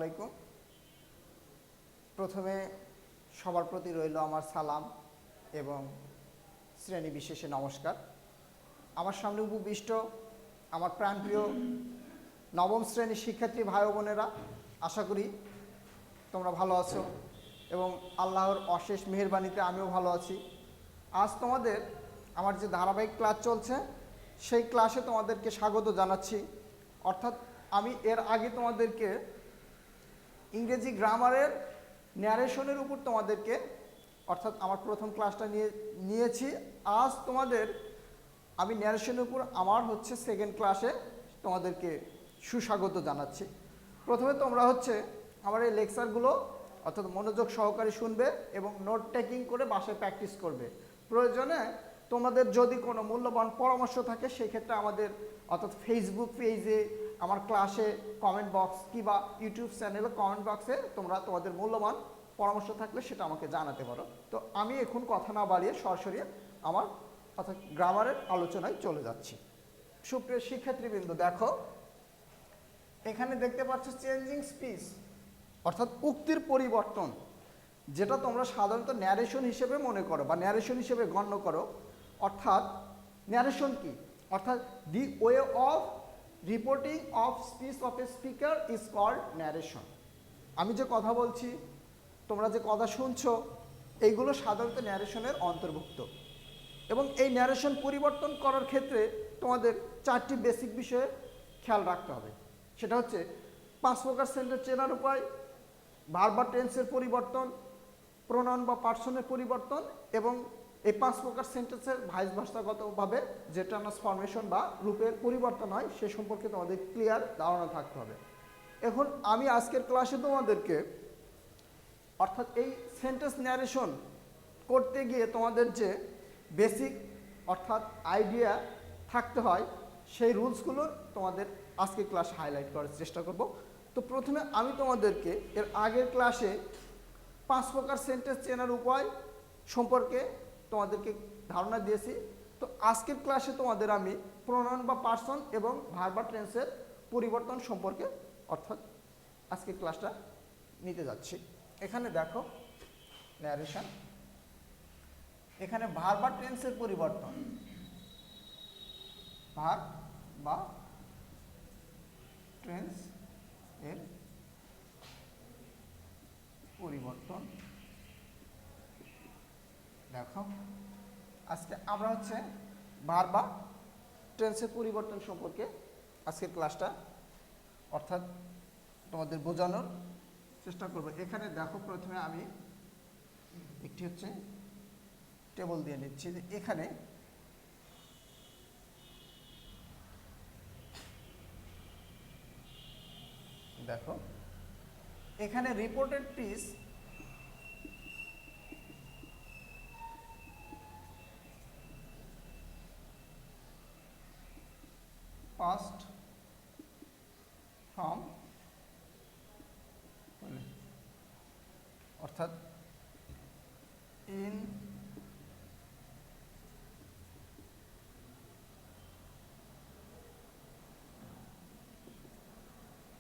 আসসালামু আলাইকুম। প্রথমে সবার প্রতি রইল আমার সালাম এবং শ্রেণী বিশেষে নমস্কার। আমার সামনে উপবিষ্ট আমার প্রাণপ্রিয় নবম শ্রেণীর শিক্ষার্থী ভাই বোনেরা, আশা করি তোমরা ভালো আছো এবং আল্লাহর অশেষ মেহেরবানিতে আমিও ভালো আছি। আজ তোমাদের আমার যে ধারাবাহিক ক্লাস চলছে সেই ক্লাসে তোমাদেরকে স্বাগত জানাচ্ছি। অর্থাৎ আমি এর আগে তোমাদেরকে ইংরেজি গ্রামারের ন্যারেশনের উপর তোমাদেরকে অর্থাৎ আমার প্রথম ক্লাসটা নিয়েছি। আজ তোমাদের আমি ন্যারেশনের উপর আমার সেকেন্ড ক্লাসে তোমাদেরকে সুস্বাগত জানাচ্ছি। প্রথমে তোমরা আমার এই লেকচারগুলো অর্থাৎ মনোযোগ সহকারে শুনবে এবং নোট টেকিং করে বাসায় প্র্যাকটিস করবে। প্রয়োজনে তোমাদের যদি কোনো মূল্যবান পরামর্শ থাকে সেক্ষেত্রে আমাদের অর্থাৎ ফেসবুক পেজে, আমার ক্লাসে কমেন্ট বক্স কিংবা ইউটিউব চ্যানেলে কমেন্ট বক্সে তোমরা তোমাদের মূল্যবান পরামর্শ থাকলে সেটা আমাকে জানাতে পারো। তো আমি এখন কথা না বাড়িয়ে সরাসরি আমার অর্থাৎ গ্রামারের আলোচনায় চলে যাচ্ছি। সুপ্রিয় শিক্ষার্থীবৃন্দ, দেখো এখানে দেখতে পাচ্ছ চেঞ্জিং স্পিচ অর্থাৎ উক্তির পরিবর্তন, যেটা তোমরা সাধারণত ন্যারেশন হিসেবে মনে করো বা ন্যারেশন হিসেবে গণ্য করো। অর্থাৎ ন্যারেশন কি? অর্থাৎ the way of reporting of speech of a speaker is called narration. আমি যে কথা বলছি, তোমরা যে কথা শুনছো, এইগুলো সাধারণত ন্যারেশনের অন্তর্ভুক্ত। এবং এই ন্যারেশন পরিবর্তন করার ক্ষেত্রে তোমাদের চারটি বেসিক বিষয়ে খেয়াল রাখতে হবে। সেটা হচ্ছে 5 প্রকার সেন্টেন্স চেনার উপায়, ভার্ব বা টেন্সের পরিবর্তন, প্রোনাউন বা পার্সনের পরিবর্তন এবং এই 5 প্রকার সেন্টেন্সের ভাইস ভাষাগতভাবে যে ট্রান্সফরমেশন বা রূপের পরিবর্তন হয় সে সম্পর্কে তোমাদের ক্লিয়ার ধারণা থাকতে হবে। এখন আমি আজকের ক্লাসে তোমাদেরকে অর্থাৎ এই সেন্টেন্স ন্যারেশন করতে গিয়ে তোমাদের যে বেসিক অর্থাৎ আইডিয়া থাকতে হয় সেই রুলসগুলো তোমাদের আজকে ক্লাস হাইলাইট করার চেষ্টা করব। তো প্রথমে আমি তোমাদেরকে এর আগের ক্লাসে 5 প্রকার সেন্টেন্স চেনার উপায় সম্পর্কে তোমাদেরকে ধারণা দিয়েছি। তো আজকের ক্লাসে তোমাদের আমি প্রোনাউন বা পার্সন এবং ভার্ব বা টেন্সের পরিবর্তন সম্পর্কে অর্থাৎ আজকের ক্লাসটা নিতে যাচ্ছি। এখানে দেখো ন্যারেশন, এখানে ভার্ব বা টেন্সের পরিবর্তন, ভার্ব বা টেন্স এর পরিবর্তন। দেখো আজকে আমরা ভার্ব বা টেন্সের পরিবর্তন সম্পর্কে আজকের ক্লাসটা অর্থাৎ তোমাদের বোঝানোর চেষ্টা করব। এখানে দেখো প্রথমে আমি একটি টেবল দিয়ে নিচ্ছি। এখানে দেখো এখানে রিপোর্টেড পিস পাস্ট ফ্রম অর্থাৎ ইন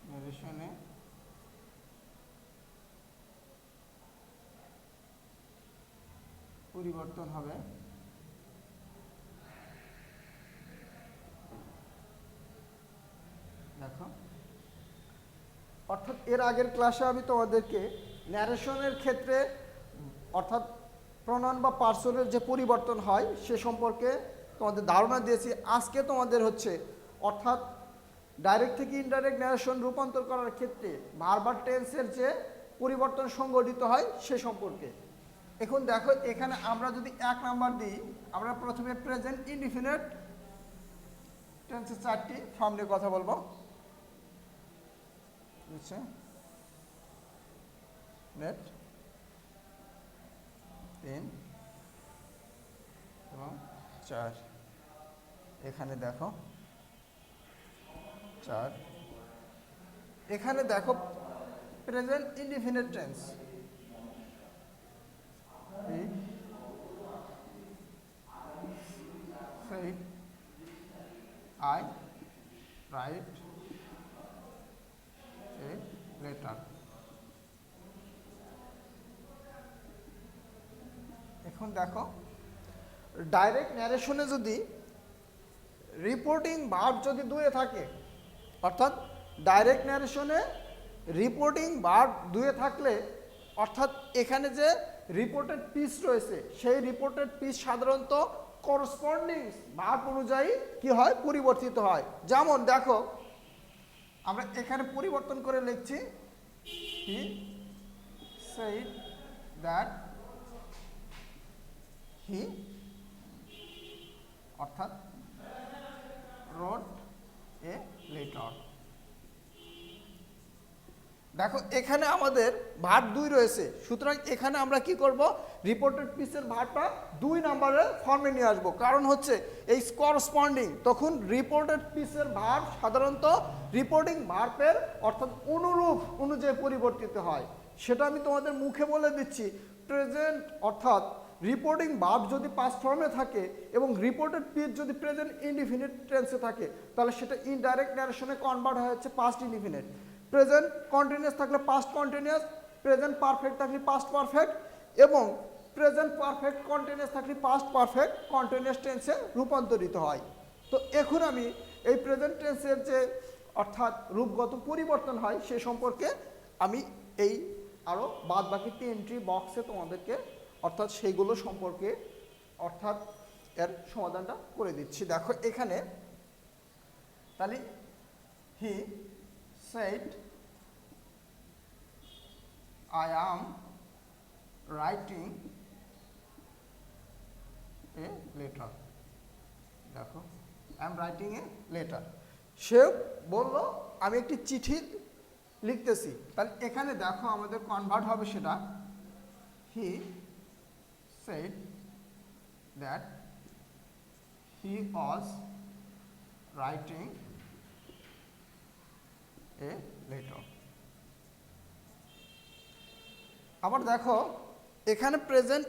ন্যারেশনে পরিবর্তন হবে দেখো অর্থাৎ এর আগের ক্লাসে আমি তোমাদেরকে ন্যারেশনের ক্ষেত্রে অর্থাৎ প্রোনাউন বা পার্সনের যে পরিবর্তন হয় সে সম্পর্কে তোমাদের ধারণা দিয়েছি। আজকে তোমাদের অর্থাৎ ডাইরেক্ট থেকে ইনডাইরেক্ট ন্যারেশন রূপান্তর করার ক্ষেত্রে ভার্ব বা টেন্সের যে পরিবর্তন সংঘটিত হয় সে সম্পর্কে। এখন দেখো এখানে আমরা যদি 1 নাম্বার দিই, আমরা প্রথমে প্রেজেন্ট ইনডিফিনিট টেন্সের 4টি ফর্ম নিয়ে কথা বলবো। নেট 3 এবং 4। এখানে দেখো 4। এখানে দেখো present indefinite tense, I write a letter. এখন দেখো ডাইরেক্ট ন্যারেশনে যদি রিপোর্টিং ভার্ব যদি দুয়ে থাকে, অর্থাৎ ডাইরেক্ট ন্যারেশনে রিপোর্টিং ভার্ব দুয়ে থাকলে, অর্থাৎ এখানে যে রিপোর্টেড পিস রয়েছে সেই রিপোর্টেড পিস সাধারণত করসপন্ডিং ভার্ব অনুযায়ী কি হয়, পরিবর্তিত হয়। যেমন দেখো আমরা এখানে পরিবর্তন করে লিখছি হি সেড দ্যাট, হি অর্থাৎ wrote a letter। দেখো এখানে আমাদের ভার্ব দুই রয়েছে, সুতরাং এখানে আমরা কি করব, রিপোর্টেড পিসের ভার্বটা 2 নম্বরের ফর্মে নিয়ে আসব। কারণ হচ্ছে এই করসপন্ডিং, তখন রিপোর্টেড পিসের ভার্ব সাধারণত রিপোর্টিং ভার্বের অর্থাৎ অনুরূপ অনুযায়ী পরিবর্তিত হয়। সেটা আমি তোমাদের মুখে বলে দিচ্ছি। প্রেজেন্ট অর্থাৎ রিপোর্টিং ভার্ব যদি পাস্ট ফর্মে থাকে এবং রিপোর্টেড পিস যদি প্রেজেন্ট ইনডিফিনিট টেন্সে থাকে, তাহলে সেটা ইনডাইরেক্ট ন্যারেশনে কনভার্ট হয়ে যাচ্ছে পাস্ট ইনডিফিনিট। প্রেজেন্ট কন্টিনিউয়াস থাকলে পাস্ট কন্টিনিউয়াস, প্রেজেন্ট পারফেক্ট থাকলে পাস্ট পারফেক্ট, এবং প্রেজেন্ট পারফেক্ট কন্টিনিউয়াস থাকলে পাস্ট পারফেক্ট কন্টিনিউয়াস টেন্সে রূপান্তরিত হয়। তো এখন আমি এই প্রেজেন্ট টেন্সের যে অর্থাৎ রূপগত পরিবর্তন হয় সে সম্পর্কে আমি এই আরও বাদ বাকি 3টি বক্সে তোমাদেরকে অর্থাৎ সেইগুলো সম্পর্কে অর্থাৎ এর সমাধানটা করে দিচ্ছি। দেখো এখানে তাহলে হি said I am writing a letter। দেখো I am writing a letter, সে বলল আমি একটি চিঠি লিখতেছি। তাহলে এখানে দেখো আমাদের কনভার্ট হবে সেটা he said that he was writing a letter। আবার দেখো এখানে present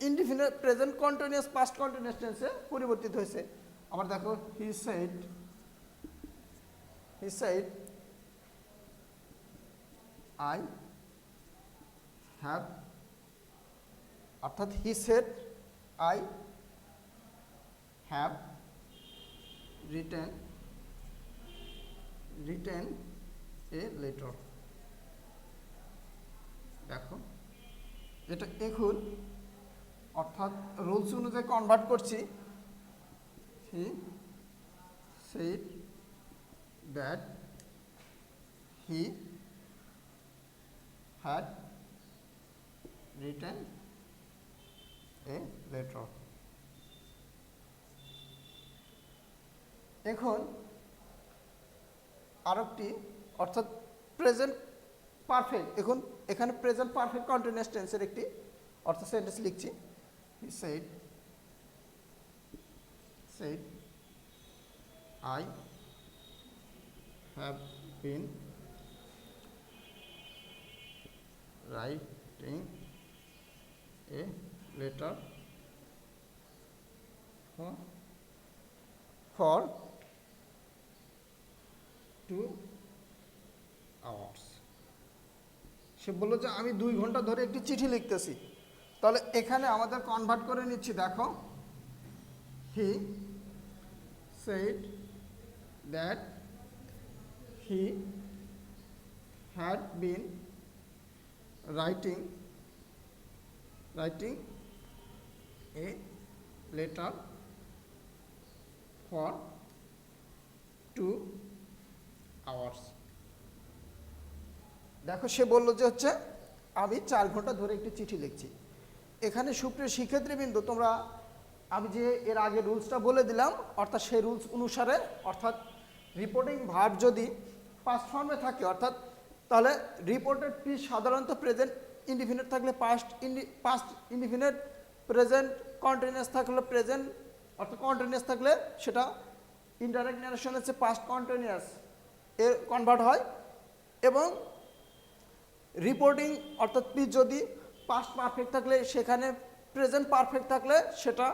indefinite present continuous past continuous টেন্সে পরিবর্তিত হয়েছে। আবার দেখো he said I have, অর্থাৎ he said I have written a letter। দেখো এটা এখন অর্থাৎ রুলস অনুযায়ী কনভার্ট করছি। he said that he had written a letter। এখন আরেকটি অর্থাৎ প্রেজেন্ট পারফেক্ট, এখন এখানে প্রেজেন্ট পারফেক্ট কন্টিনিউয়াস টেন্সের একটি অর্থাৎ সেন্টেন্স লিখছি। he said I have been writing a letter for 2 hours। সে বললো যে আমি 2 ঘন্টা ধরে একটি চিঠি লিখতেছি। তাহলে এখানে আমাদের কনভার্ট করে নিচ্ছি। দেখো he said that he had been writing a letter for 2 hours। দেখো সে বলল যে হচ্ছে আমি 4 ঘন্টা ধরে একটি চিঠি লিখছি। এখানে সুপ্রিয় শিক্ষার্থীবৃন্দ, তোমরা আমি যে এর আগে রুলসটা বলে দিলাম, অর্থাৎ সেই রুলস অনুসারে অর্থাৎ রিপোর্টিং ভার্ব যদি পাস্ট ফর্মে থাকে, অর্থাৎ তাহলে রিপোর্টেড পিস সাধারণত প্রেজেন্ট ইনডিফিনিট থাকলে পাস্ট ইনডিফিনিট, প্রেজেন্ট কন্টিনিউয়াস থাকলে প্রেজেন্ট অর্থাৎ কন্টিনিউয়াস থাকলে সেটা ইনডাইরেক্ট ন্যারেশন হচ্ছে পাস্ট কন্টিনিউয়াস এর কনভার্ট হয়, এবং রিপোর্টিং অর্থাৎ পিস যদি পাস্ট পারফেক্ট থাকলে সেখানে প্রেজেন্ট পারফেক্ট থাকলে সেটা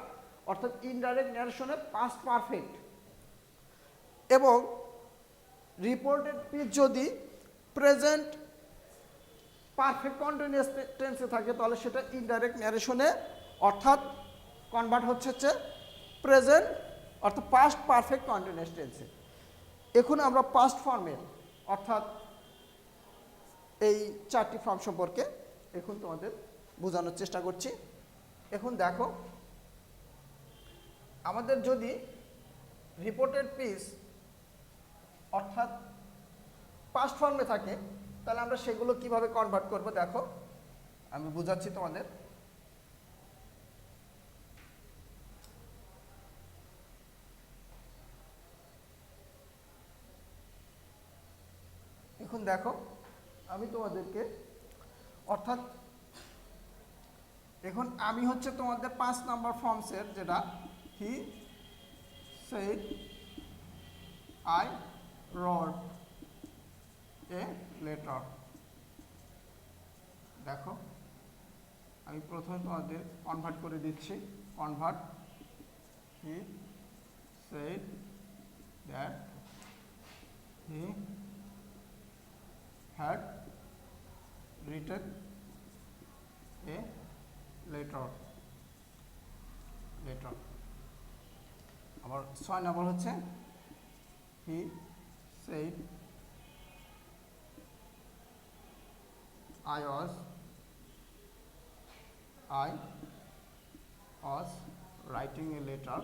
অর্থাৎ ইনডাইরেক্ট ন্যারেশনে পাস্ট পারফেক্ট, এবং রিপোর্টেড পিস যদি প্রেজেন্ট পারফেক্ট কন্টিনিউয়াস টেন্সে থাকে তাহলে সেটা ইনডাইরেক্ট ন্যারেশনে অর্থাৎ কনভার্ট হচ্ছে প্রেজেন্ট অর্থাৎ পাস্ট পারফেক্ট কন্টিনিউয়াস টেন্সে। এখন আমরা পাস্ট ফর্মের অর্থাৎ এই 4টি ফর্ম সম্পর্কে এখন তোমাদের বোঝানোর চেষ্টা করছি। এখন দেখো, আমাদের যদি রিপোর্টেড পিস অর্থাৎ পাস্ট ফর্মে থাকে তাহলে আমরা সেগুলো কিভাবে কনভার্ট করব দেখো, আমি বোঝাচ্ছি তোমাদের। এখন দেখো, আমি তোমাদেরকে অর্থাৎ এখন আমি হচ্ছে তোমাদের 5 নাম্বার ফর্মসের যেটা হি সেড আই রোট এ লেটার। দেখো, আমি প্রথমে তোমাদের কনভার্ট করে দিচ্ছি। Convert he said that he had written a letter আবার 6 নম্বর হচ্ছে he said I was writing a letter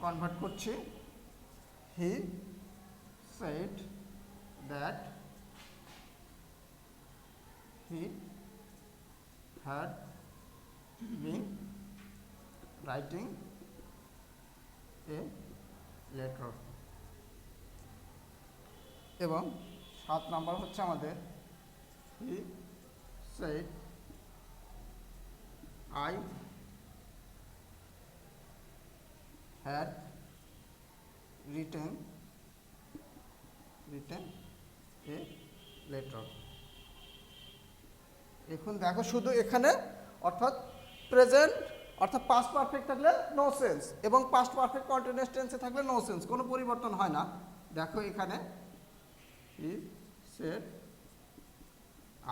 convert করছি। He said that he had been writing a letter. এবং 7 নাম্বার হচ্ছে আমাদের he said I had written a letter। এখন দেখো, শুধু এখানে অর্থাৎ প্রেজেন্ট অর্থাৎ পাস্ট পারফেক্ট থাকলে নো সেন্স এবং পাস্ট পারফেক্ট কন্টিনিউয়াস টেন্সে থাকলে নো সেন্স, কোনো পরিবর্তন হয় না। দেখো এখানে he said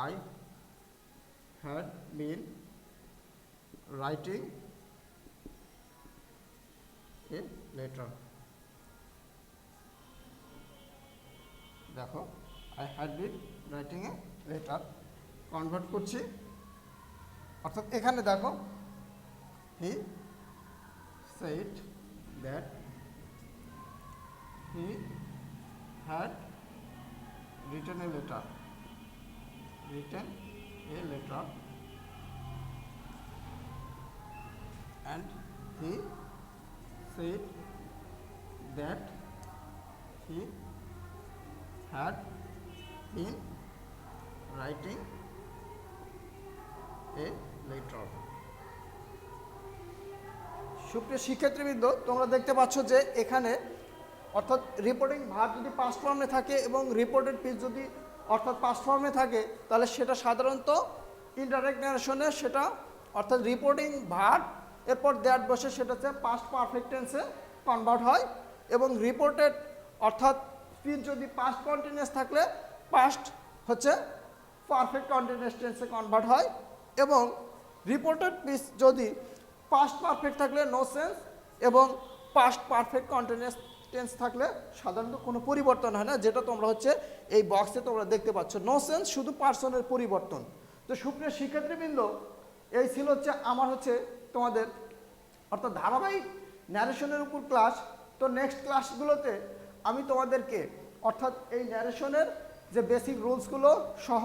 I had been writing a letter. দেখো, I had been writing a letter convert করছি। অর্থাৎ এখানে দেখো he said that he had written a letter and he said that he had been writing a letter। সুপ্রিয় শিক্ষার্থীবৃন্দ, তোমরা দেখতে পাচ্ছ যে এখানে অর্থাৎ রিপোর্টিং ভার্ব যদি পাস্ট ফর্মে থাকে এবং রিপোর্টেড পিস যদি অর্থাৎ পাস্ট ফর্মে থাকে তাহলে সেটা সাধারণত ইনডাইরেক্ট ন্যারেশনে সেটা অর্থাৎ রিপোর্টিং ভার্ব এরপর দ্যাট বসে সেটা হচ্ছে পাস্ট পারফেক্ট টেন্সে কনভার্ট হয়। এবং রিপোর্টেড অর্থাৎ পিস যদি পাস্ট কন্টিনিউয়াস থাকলে পাস্ট হচ্ছে পারফেক্ট কন্টিনিউয়াস টেন্সে কনভার্ট হয়। এবং রিপোর্টেড পিস যদি পাস্ট পারফেক্ট থাকলে নো সেন্স এবং পাস্ট পারফেক্ট কন্টিনিউয়াস টেন্স থাকলে সাধারণত কোনো পরিবর্তন হয় না, যেটা তোমরা হচ্ছে এই বক্সে তোমরা দেখতে পাচ্ছ। নো সেন্স শুধু পার্সনের পরিবর্তন। তো সুপ্রিয় শিক্ষার্থীবৃন্দ, এই ছিল হচ্ছে আমার হচ্ছে তোমাদের অর্থাৎ ধারাবাহিক ন্যারেশনের উপর ক্লাস। তো নেক্সট ক্লাসগুলোতে আমি তোমাদেরকে অর্থাৎ এই ন্যারেশনের যে বেসিক রুলসগুলো সহ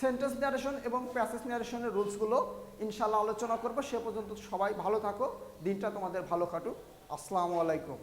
সেন্টেন্স ন্যারেশন এবং প্যাসেজ ন্যারেশনের রুলসগুলো ইনশাআল্লাহ আলোচনা করবো। সে পর্যন্ত সবাই ভালো থাকো, দিনটা তোমাদের ভালো কাটুক। আসসালামু আলাইকুম।